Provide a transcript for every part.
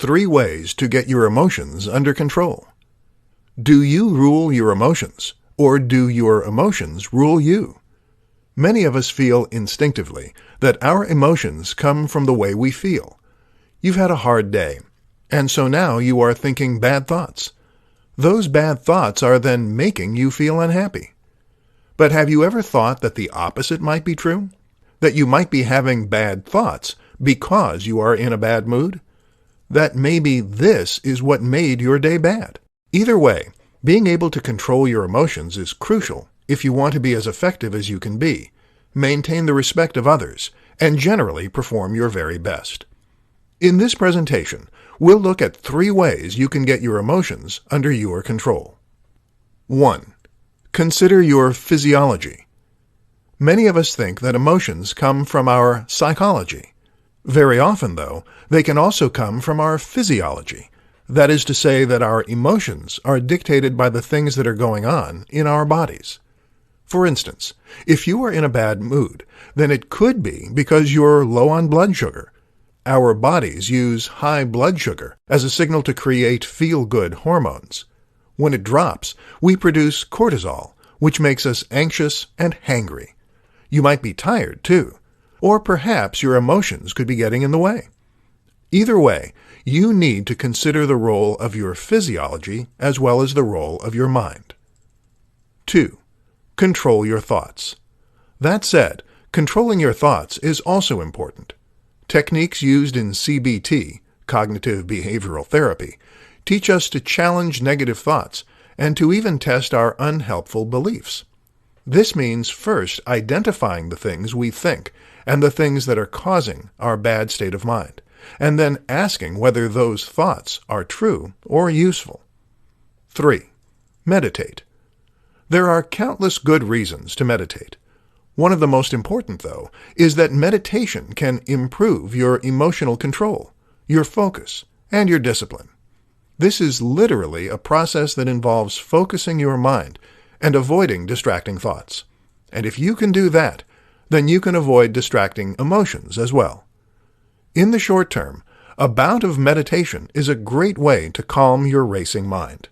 3 ways to get your emotions under control. Do you rule your emotions, or do your emotions rule you? Many of us feel instinctively that our emotions come from the way we feel. You've had a hard day, and so now you are thinking bad thoughts. Those bad thoughts are then making you feel unhappy. But have you ever thought that the opposite might be true? That you might be having bad thoughts because you are in a bad mood? That maybe this is what made your day bad? Either way, being able to control your emotions is crucial if you want to be as effective as you can be, maintain the respect of others, and generally perform your very best. In this presentation, we'll look at 3 ways you can get your emotions under your control. 1. Consider your physiology. Many of us think that emotions come from our psychology. Very often, though, they can also come from our physiology. That is to say that our emotions are dictated by the things that are going on in our bodies. For instance, if you are in a bad mood, then it could be because you're low on blood sugar. Our bodies use high blood sugar as a signal to create feel-good hormones. When it drops, we produce cortisol, which makes us anxious and hangry. You might be tired, too. Or perhaps your emotions could be getting in the way. Either way, you need to consider the role of your physiology as well as the role of your mind. 2. Control your thoughts. That said, controlling your thoughts is also important. Techniques used in CBT, cognitive behavioral therapy, teach us to challenge negative thoughts and to even test our unhelpful beliefs. This means first identifying the things we think and the things that are causing our bad state of mind, and then asking whether those thoughts are true or useful. 3. Meditate. There are countless good reasons to meditate. One of the most important, though, is that meditation can improve your emotional control, your focus, and your discipline. This is literally a process that involves focusing your mind and avoiding distracting thoughts. And if you can do that, then you can avoid distracting emotions as well. In the short term, a bout of meditation is a great way to calm your racing mind.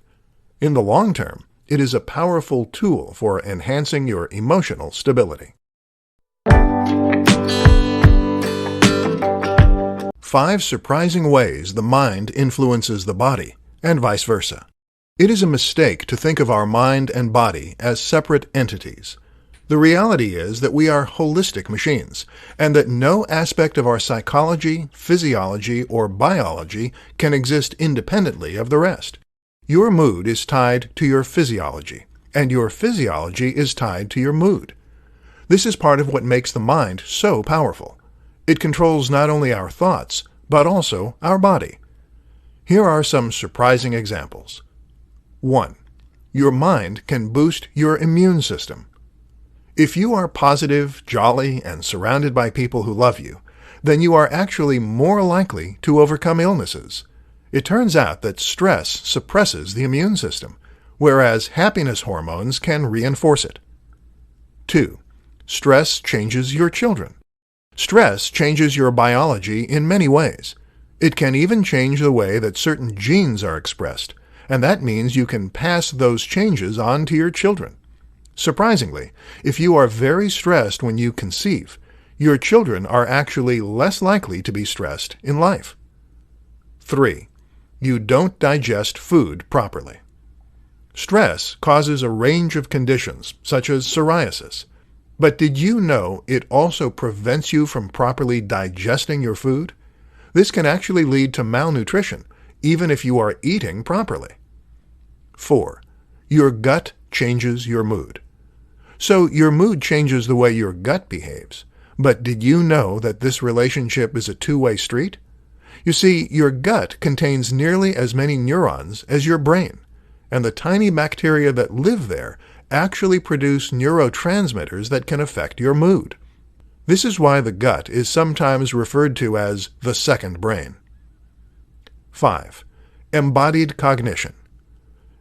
In the long term, it is a powerful tool for enhancing your emotional stability. 5 surprising ways the mind influences the body, and vice versa. It is a mistake to think of our mind and body as separate entities. The reality is that we are holistic machines, and that no aspect of our psychology, physiology, or biology can exist independently of the rest. Your mood is tied to your physiology, and your physiology is tied to your mood. This is part of what makes the mind so powerful. It controls not only our thoughts, but also our body. Here are some surprising examples. 1. Your mind can boost your immune system. If you are positive, jolly, and surrounded by people who love you, then you are actually more likely to overcome illnesses. It turns out that stress suppresses the immune system, whereas happiness hormones can reinforce it. 2. Stress changes your children. Stress changes your biology in many ways. It can even change the way that certain genes are expressed, and that means you can pass those changes on to your children. Surprisingly, if you are very stressed when you conceive, your children are actually less likely to be stressed in life. 3. You don't digest food properly. Stress causes a range of conditions, such as psoriasis. But did you know it also prevents you from properly digesting your food? This can actually lead to malnutrition, even if you are eating properly. 4. Your gut changes your mood. So your mood changes the way your gut behaves. But did you know that this relationship is a two-way street? You see, your gut contains nearly as many neurons as your brain, and the tiny bacteria that live there actually produce neurotransmitters that can affect your mood. This is why the gut is sometimes referred to as the second brain. 5. Embodied cognition.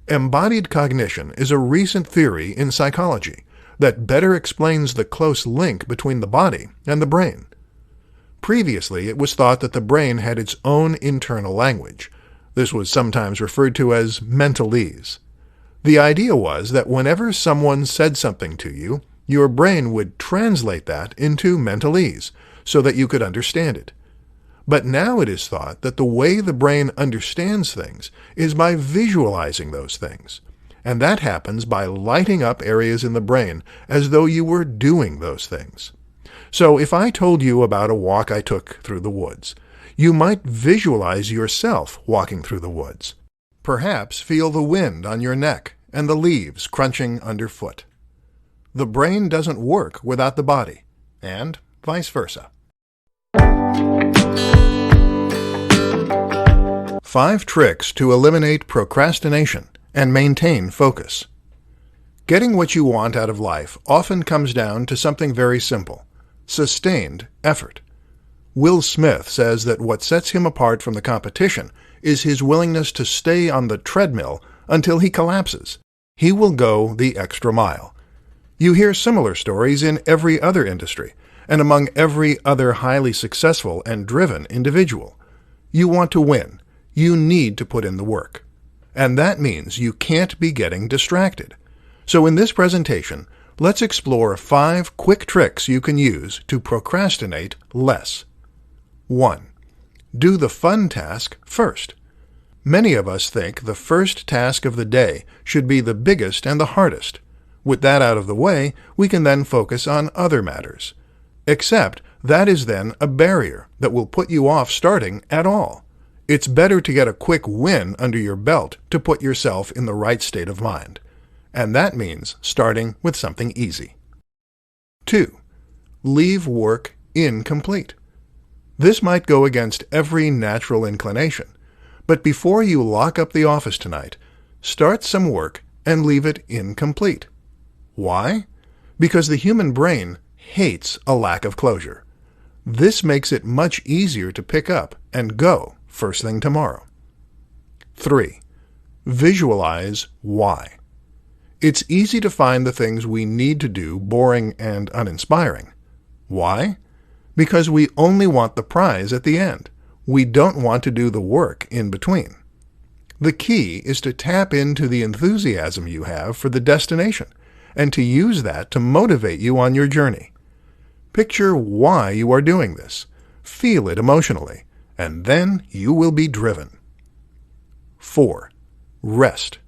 Embodied cognition is a recent theory in psychology that better explains the close link between the body and the brain. Previously, it was thought that the brain had its own internal language. This was sometimes referred to as mentalese. The idea was that whenever someone said something to you, your brain would translate that into mentalese so that you could understand it. But now it is thought that the way the brain understands things is by visualizing those things. And that happens by lighting up areas in the brain as though you were doing those things. So if I told you about a walk I took through the woods, you might visualize yourself walking through the woods. Perhaps feel the wind on your neck and the leaves crunching underfoot. The brain doesn't work without the body, and vice versa. 5 tricks to eliminate procrastination and maintain focus. Getting what you want out of life often comes down to something very simple: sustained effort. Will Smith says that what sets him apart from the competition is his willingness to stay on the treadmill until he collapses. He will go the extra mile. You hear similar stories in every other industry and among every other highly successful and driven individual. You want to win. You need to put in the work. And that means you can't be getting distracted. So in this presentation, let's explore 5 quick tricks you can use to procrastinate less. 1. Do the fun task first. Many of us think the first task of the day should be the biggest and the hardest. With that out of the way, we can then focus on other matters. Except that is then a barrier that will put you off starting at all. It's better to get a quick win under your belt to put yourself in the right state of mind. And that means starting with something easy. 2. Leave work incomplete. This might go against every natural inclination, but before you lock up the office tonight, start some work and leave it incomplete. Why? Because the human brain hates a lack of closure. This makes it much easier to pick up and go first thing tomorrow. 3. Visualize why. It's easy to find the things we need to do boring and uninspiring. Why? Because we only want the prize at the end. We don't want to do the work in between. The key is to tap into the enthusiasm you have for the destination and to use that to motivate you on your journey. Picture why you are doing this. Feel it emotionally, and then you will be driven. 4. Rest.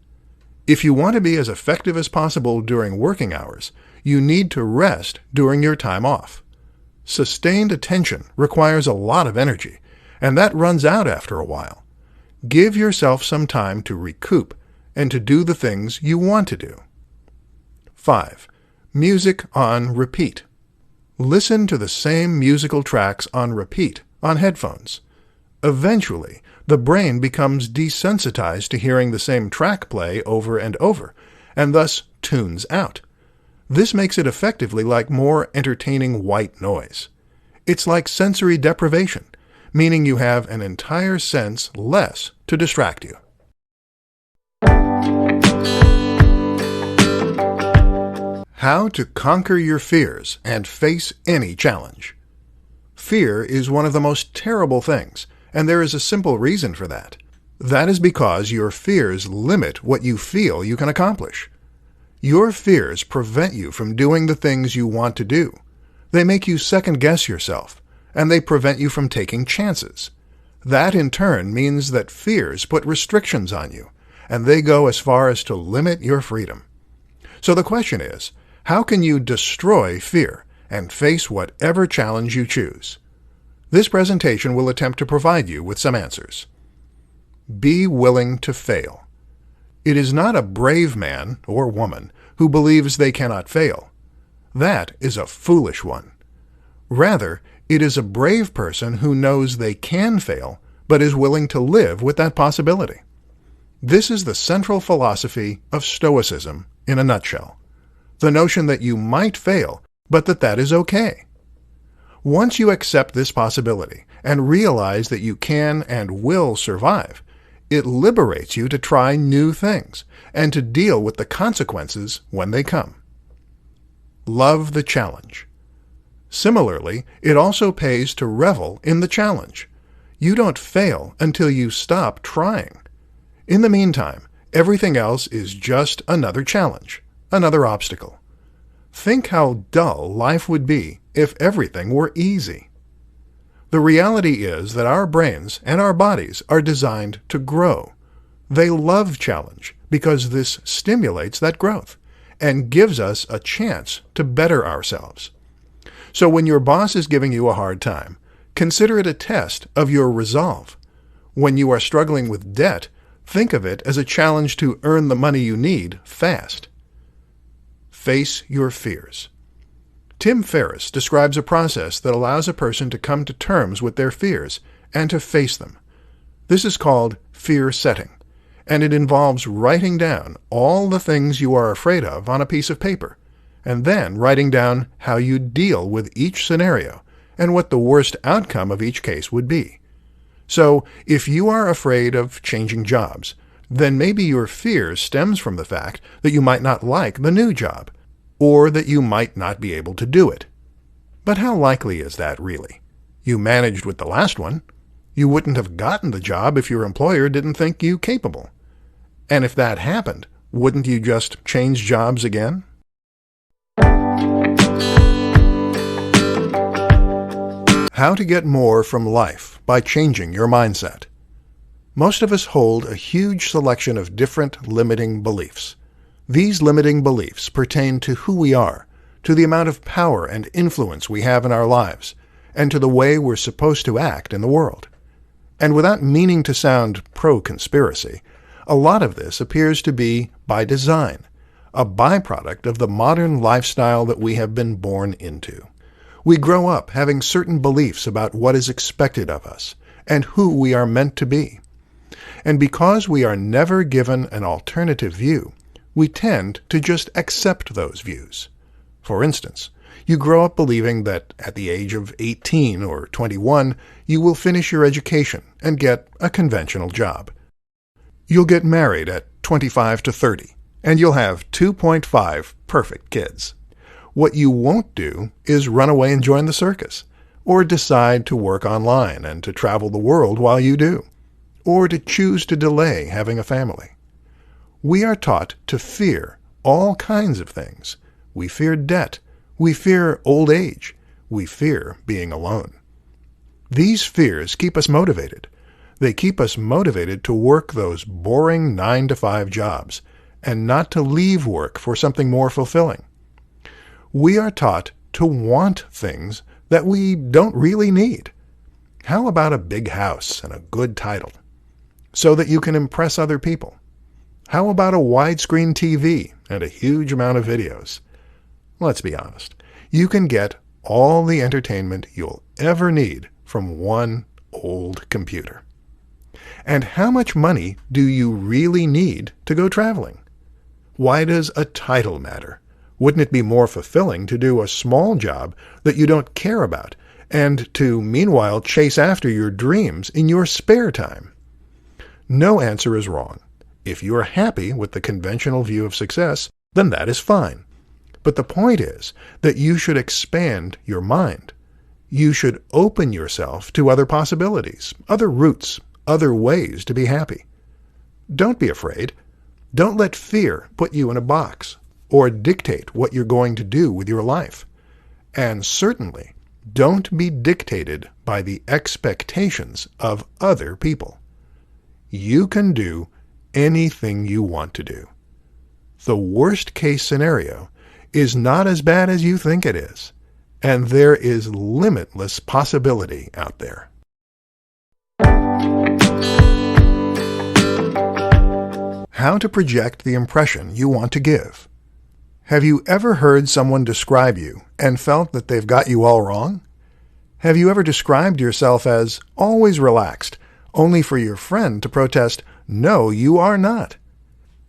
If you want to be as effective as possible during working hours, you need to rest during your time off. Sustained attention requires a lot of energy, and that runs out after a while. Give yourself some time to recoup and to do the things you want to do. 5. Music on repeat. Listen to the same musical tracks on repeat on headphones. Eventually, the brain becomes desensitized to hearing the same track play over and over, and thus tunes out. This makes it effectively like more entertaining white noise. It's like sensory deprivation, meaning you have an entire sense less to distract you. How to conquer your fears and face any challenge. Fear is one of the most terrible things, and there is a simple reason for that. That is because your fears limit what you feel you can accomplish. Your fears prevent you from doing the things you want to do. They make you second-guess yourself, and they prevent you from taking chances. That in turn means that fears put restrictions on you, and they go as far as to limit your freedom. So the question is, how can you destroy fear and face whatever challenge you choose? This presentation will attempt to provide you with some answers. Be willing to fail. It is not a brave man or woman who believes they cannot fail. That is a foolish one. Rather, it is a brave person who knows they can fail, but is willing to live with that possibility. This is the central philosophy of Stoicism in a nutshell. The notion that you might fail, but that is okay. Once you accept this possibility and realize that you can and will survive, it liberates you to try new things and to deal with the consequences when they come. Love the challenge. Similarly, it also pays to revel in the challenge. You don't fail until you stop trying. In the meantime, everything else is just another challenge, another obstacle. Think how dull life would be if everything were easy. The reality is that our brains and our bodies are designed to grow. They love challenge because this stimulates that growth and gives us a chance to better ourselves. So when your boss is giving you a hard time, consider it a test of your resolve. When you are struggling with debt, think of it as a challenge to earn the money you need fast. Face your fears. Tim Ferriss describes a process that allows a person to come to terms with their fears and to face them. This is called fear setting, and it involves writing down all the things you are afraid of on a piece of paper, and then writing down how you deal with each scenario and what the worst outcome of each case would be. So, if you are afraid of changing jobs, then maybe your fear stems from the fact that you might not like the new job, or that you might not be able to do it. But how likely is that really? You managed with the last one. You wouldn't have gotten the job if your employer didn't think you capable. And if that happened, wouldn't you just change jobs again? How to get more from life by changing your mindset. Most of us hold a huge selection of different limiting beliefs. These limiting beliefs pertain to who we are, to the amount of power and influence we have in our lives, and to the way we're supposed to act in the world. And without meaning to sound pro-conspiracy, a lot of this appears to be by design, a byproduct of the modern lifestyle that we have been born into. We grow up having certain beliefs about what is expected of us and who we are meant to be. And because we are never given an alternative view, we tend to just accept those views. For instance, you grow up believing that at the age of 18 or 21, you will finish your education and get a conventional job. You'll get married at 25 to 30, and you'll have 2.5 perfect kids. What you won't do is run away and join the circus, or decide to work online and to travel the world while you do, or to choose to delay having a family. We are taught to fear all kinds of things. We fear debt. We fear old age. We fear being alone. These fears keep us motivated. They keep us motivated to work those boring 9-to-5 jobs and not to leave work for something more fulfilling. We are taught to want things that we don't really need. How about a big house and a good title, so that you can impress other people? How about a widescreen TV and a huge amount of videos? Let's be honest. You can get all the entertainment you'll ever need from one old computer. And how much money do you really need to go traveling? Why does a title matter? Wouldn't it be more fulfilling to do a small job that you don't care about and to, meanwhile, chase after your dreams in your spare time? No answer is wrong. If you are happy with the conventional view of success, then that is fine. But the point is that you should expand your mind. You should open yourself to other possibilities, other routes, other ways to be happy. Don't be afraid. Don't let fear put you in a box or dictate what you're going to do with your life. And certainly, don't be dictated by the expectations of other people. You can do anything you want to do. The worst case scenario is not as bad as you think it is, and there is limitless possibility out there. How to project the impression you want to give. Have you ever heard someone describe you and felt that they've got you all wrong? Have you ever described yourself as always relaxed, only for your friend to protest, "No, you are not"?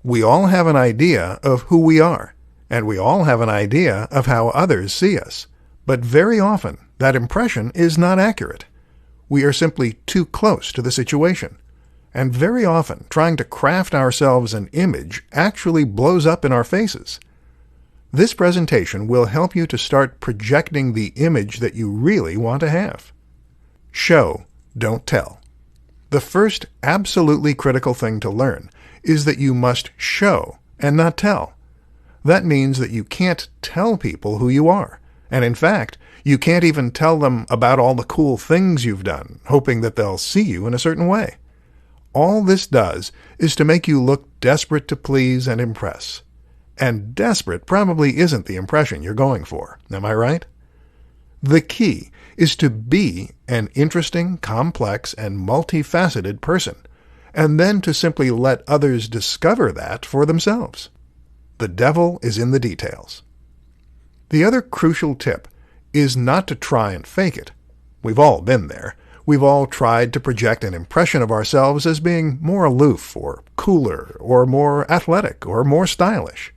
We all have an idea of who we are, and we all have an idea of how others see us. But very often, that impression is not accurate. We are simply too close to the situation. And very often, trying to craft ourselves an image actually blows up in our faces. This presentation will help you to start projecting the image that you really want to have. Show, don't tell. The first absolutely critical thing to learn is that you must show and not tell. That means that you can't tell people who you are. And in fact, you can't even tell them about all the cool things you've done, hoping that they'll see you in a certain way. All this does is to make you look desperate to please and impress. And desperate probably isn't the impression you're going for. Am I right? The key is to be an interesting, complex, and multifaceted person, and then to simply let others discover that for themselves. The devil is in the details. The other crucial tip is not to try and fake it. We've all been there. We've all tried to project an impression of ourselves as being more aloof, or cooler, or more athletic, or more stylish.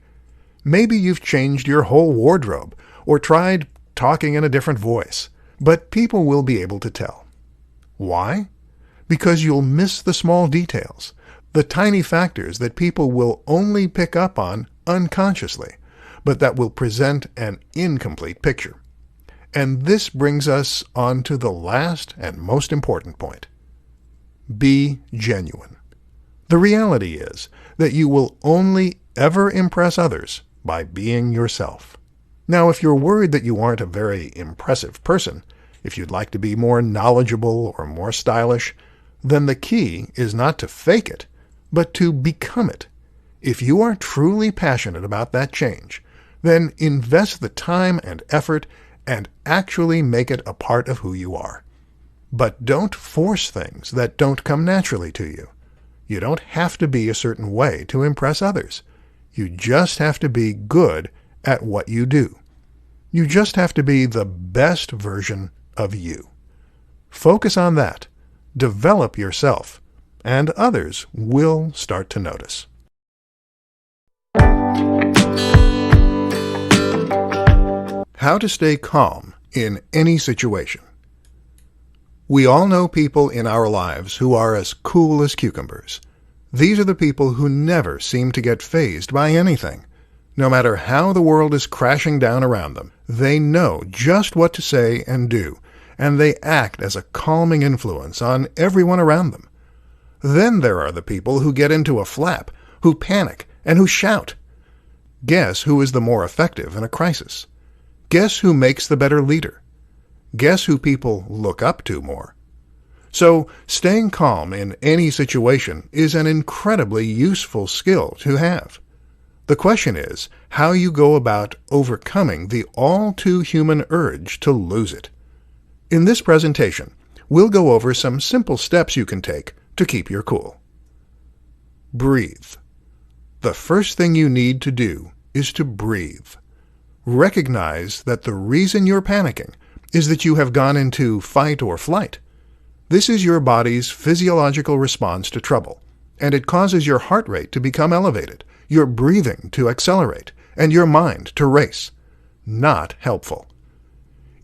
Maybe you've changed your whole wardrobe, or tried talking in a different voice, but people will be able to tell. Why? Because you'll miss the small details, the tiny factors that people will only pick up on unconsciously, but that will present an incomplete picture. And this brings us on to the last and most important point. Be genuine. The reality is that you will only ever impress others by being yourself. Now, if you're worried that you aren't a very impressive person, if you'd like to be more knowledgeable or more stylish, then the key is not to fake it, but to become it. If you are truly passionate about that change, then invest the time and effort and actually make it a part of who you are. But don't force things that don't come naturally to you. You don't have to be a certain way to impress others. You just have to be good at what you do. You just have to be the best version of you. Focus on that. Develop yourself, and others will start to notice. How to stay calm in any situation. We all know people in our lives who are as cool as cucumbers. These are the people who never seem to get fazed by anything. No matter how the world is crashing down around them, they know just what to say and do, and they act as a calming influence on everyone around them. Then there are the people who get into a flap, who panic, and who shout. Guess who is the more effective in a crisis? Guess who makes the better leader? Guess who people look up to more? So, staying calm in any situation is an incredibly useful skill to have. The question is how you go about overcoming the all-too-human urge to lose it. In this presentation, we'll go over some simple steps you can take to keep your cool. Breathe. The first thing you need to do is to breathe. Recognize that the reason you're panicking is that you have gone into fight or flight. This is your body's physiological response to trouble, and it causes your heart rate to become elevated, your breathing to accelerate, and your mind to race. Not helpful.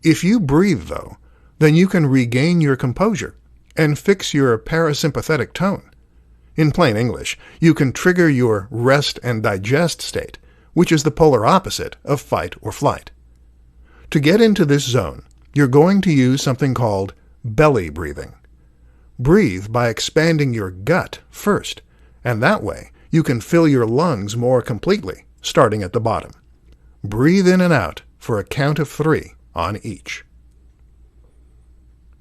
If you breathe, though, then you can regain your composure and fix your parasympathetic tone. In plain English, you can trigger your rest and digest state, which is the polar opposite of fight or flight. To get into this zone, you're going to use something called belly breathing. Breathe by expanding your gut first, and that way you can fill your lungs more completely, starting at the bottom. Breathe in and out for a count of 3 on each.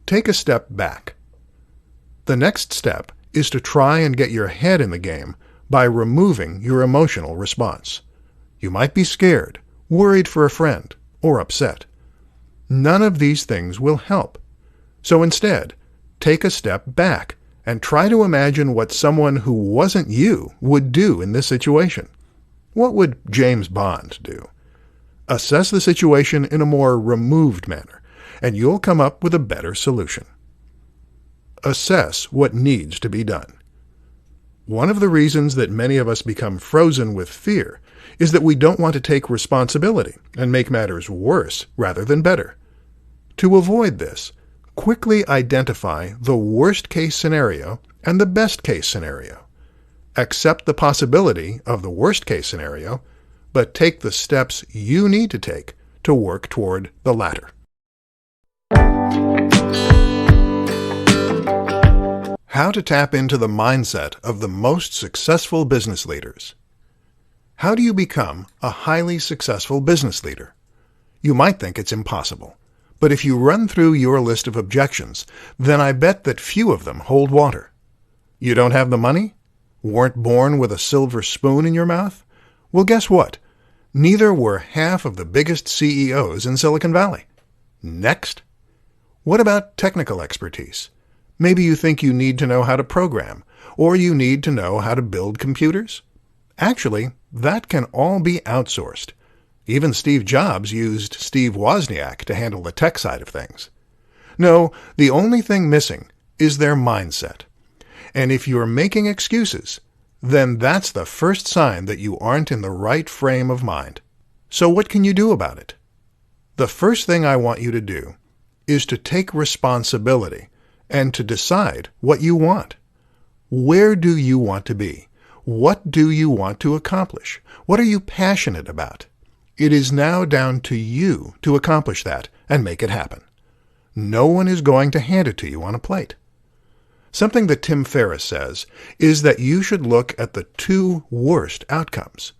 Take a step back. The next step is to try and get your head in the game by removing your emotional response. You might be scared, worried for a friend, or upset. None of these things will help. So instead, take a step back and try to imagine what someone who wasn't you would do in this situation. What would James Bond do? Assess the situation in a more removed manner, and you'll come up with a better solution. Assess what needs to be done. One of the reasons that many of us become frozen with fear is that we don't want to take responsibility and make matters worse rather than better. To avoid this, quickly identify the worst-case scenario and the best-case scenario. Accept the possibility of the worst-case scenario, but take the steps you need to take to work toward the latter. How to tap into the mindset of the most successful business leaders. How do you become a highly successful business leader? You might think it's impossible, but if you run through your list of objections, then I bet that few of them hold water. You don't have the money? Weren't born with a silver spoon in your mouth? Well, guess what? Neither were half of the biggest CEOs in Silicon Valley. Next. What about technical expertise? Maybe you think you need to know how to program, or you need to know how to build computers. Actually, that can all be outsourced. Even Steve Jobs used Steve Wozniak to handle the tech side of things. No, the only thing missing is their mindset. And if you're making excuses, then that's the first sign that you aren't in the right frame of mind. So what can you do about it? The first thing I want you to do is to take responsibility and to decide what you want. Where do you want to be? What do you want to accomplish? What are you passionate about? It is now down to you to accomplish that and make it happen. No one is going to hand it to you on a plate. Something that Tim Ferriss says is that you should look at the two worst outcomes.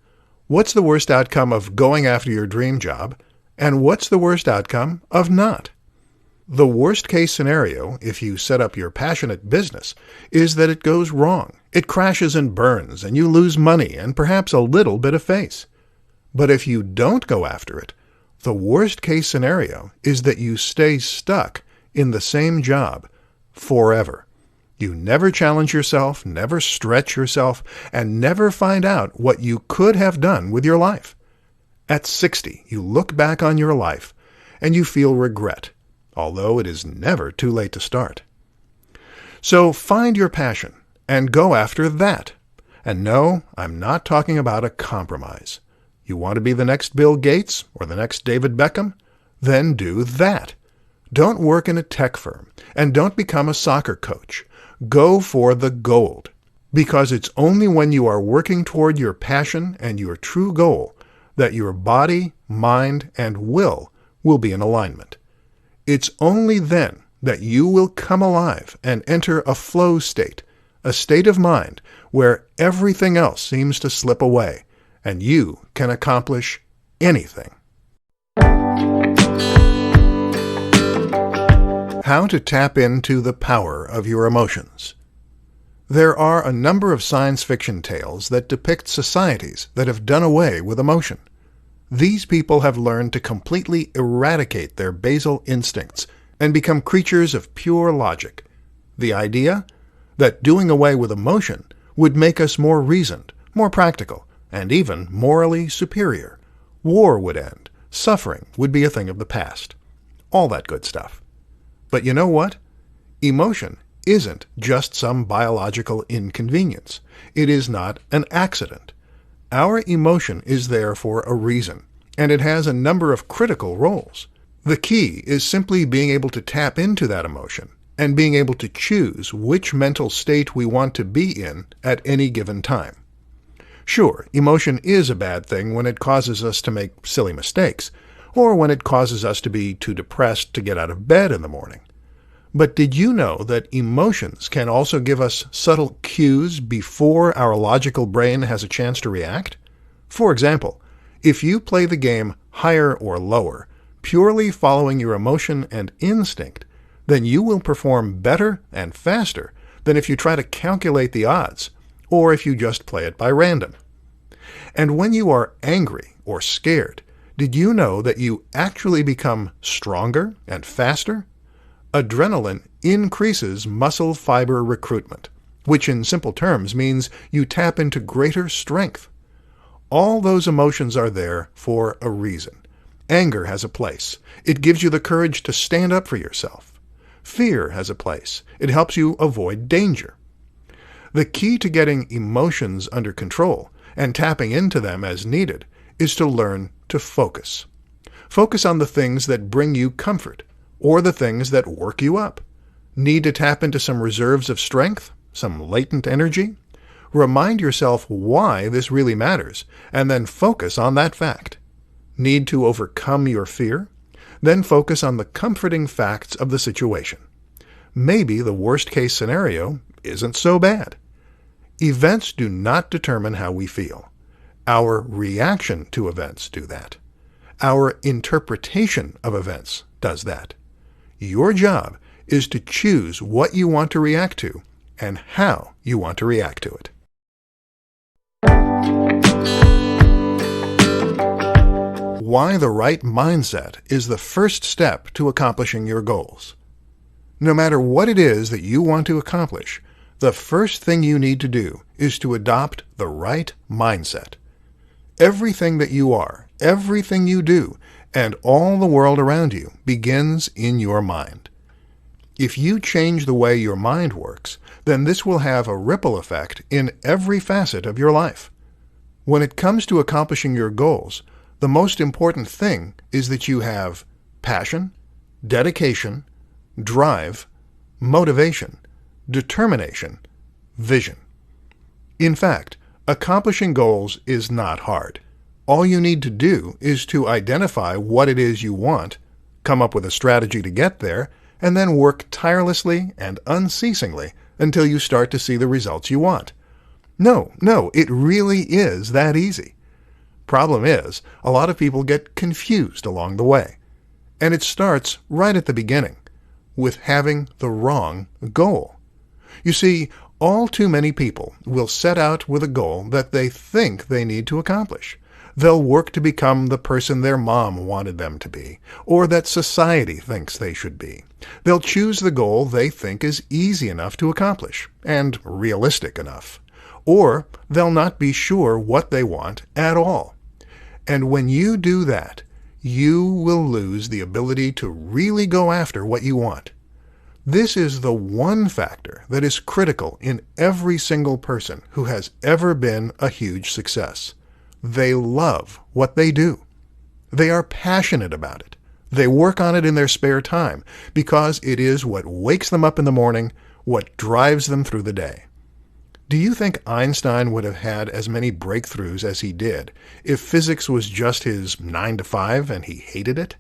What's the worst outcome of going after your dream job, and what's the worst outcome of not? The worst-case scenario, if you set up your passionate business, is that it goes wrong. It crashes and burns, and you lose money and perhaps a little bit of face. But if you don't go after it, the worst-case scenario is that you stay stuck in the same job forever. You never challenge yourself, never stretch yourself, and never find out what you could have done with your life. At 60, you look back on your life, and you feel regret, although it is never too late to start. So find your passion and go after that. And no, I'm not talking about a compromise. You want to be the next Bill Gates or the next David Beckham? Then do that. Don't work in a tech firm, and don't become a soccer coach. Go for the gold, because it's only when you are working toward your passion and your true goal that your body, mind, and will be in alignment. It's only then that you will come alive and enter a flow state, a state of mind where everything else seems to slip away, and you can accomplish anything. How to tap into the power of your emotions. There are a number of science fiction tales that depict societies that have done away with emotion. These people have learned to completely eradicate their basal instincts and become creatures of pure logic. The idea? That doing away with emotion would make us more reasoned, more practical, and even morally superior. War would end. Suffering would be a thing of the past. All that good stuff. But you know what? Emotion isn't just some biological inconvenience. It is not an accident. Our emotion is there for a reason, and it has a number of critical roles. The key is simply being able to tap into that emotion and being able to choose which mental state we want to be in at any given time. Sure, emotion is a bad thing when it causes us to make silly mistakes, or when it causes us to be too depressed to get out of bed in the morning. But did you know that emotions can also give us subtle cues before our logical brain has a chance to react? For example, if you play the game higher or lower, purely following your emotion and instinct, then you will perform better and faster than if you try to calculate the odds, or if you just play it by random. And when you are angry or scared, did you know that you actually become stronger and faster? Adrenaline increases muscle fiber recruitment, which in simple terms means you tap into greater strength. All those emotions are there for a reason. Anger has a place. It gives you the courage to stand up for yourself. Fear has a place. It helps you avoid danger. The key to getting emotions under control and tapping into them as needed is to learn to focus. Focus on the things that bring you comfort, or the things that work you up. Need to tap into some reserves of strength, some latent energy? Remind yourself why this really matters, and then focus on that fact. Need to overcome your fear? Then focus on the comforting facts of the situation. Maybe the worst-case scenario isn't so bad. Events do not determine how we feel. Our reaction to events do that. Our interpretation of events does that. Your job is to choose what you want to react to and how you want to react to it. Why the right mindset is the first step to accomplishing your goals. No matter what it is that you want to accomplish, the first thing you need to do is to adopt the right mindset. Everything that you are, everything you do, and all the world around you begins in your mind. If you change the way your mind works, then this will have a ripple effect in every facet of your life. When it comes to accomplishing your goals, the most important thing is that you have passion, dedication, drive, motivation, determination, vision. In fact, accomplishing goals is not hard. All you need to do is to identify what it is you want, come up with a strategy to get there, and then work tirelessly and unceasingly until you start to see the results you want. No, it really is that easy. Problem is, a lot of people get confused along the way. And it starts right at the beginning, with having the wrong goal. You see, all too many people will set out with a goal that they think they need to accomplish. They'll work to become the person their mom wanted them to be, or that society thinks they should be. They'll choose the goal they think is easy enough to accomplish, and realistic enough. Or they'll not be sure what they want at all. And when you do that, you will lose the ability to really go after what you want. This is the one factor that is critical in every single person who has ever been a huge success. They love what they do. They are passionate about it. They work on it in their spare time because it is what wakes them up in the morning, what drives them through the day. Do you think Einstein would have had as many breakthroughs as he did if physics was just his 9 to 5 and he hated it?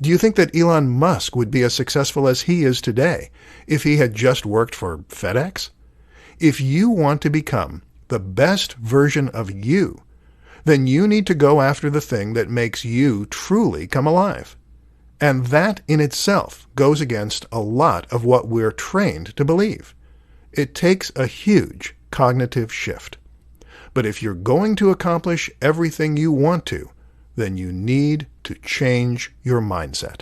Do you think that Elon Musk would be as successful as he is today if he had just worked for FedEx? If you want to become the best version of you, then you need to go after the thing that makes you truly come alive. And that in itself goes against a lot of what we're trained to believe. It takes a huge cognitive shift. But if you're going to accomplish everything you want to, then you need to change your mindset.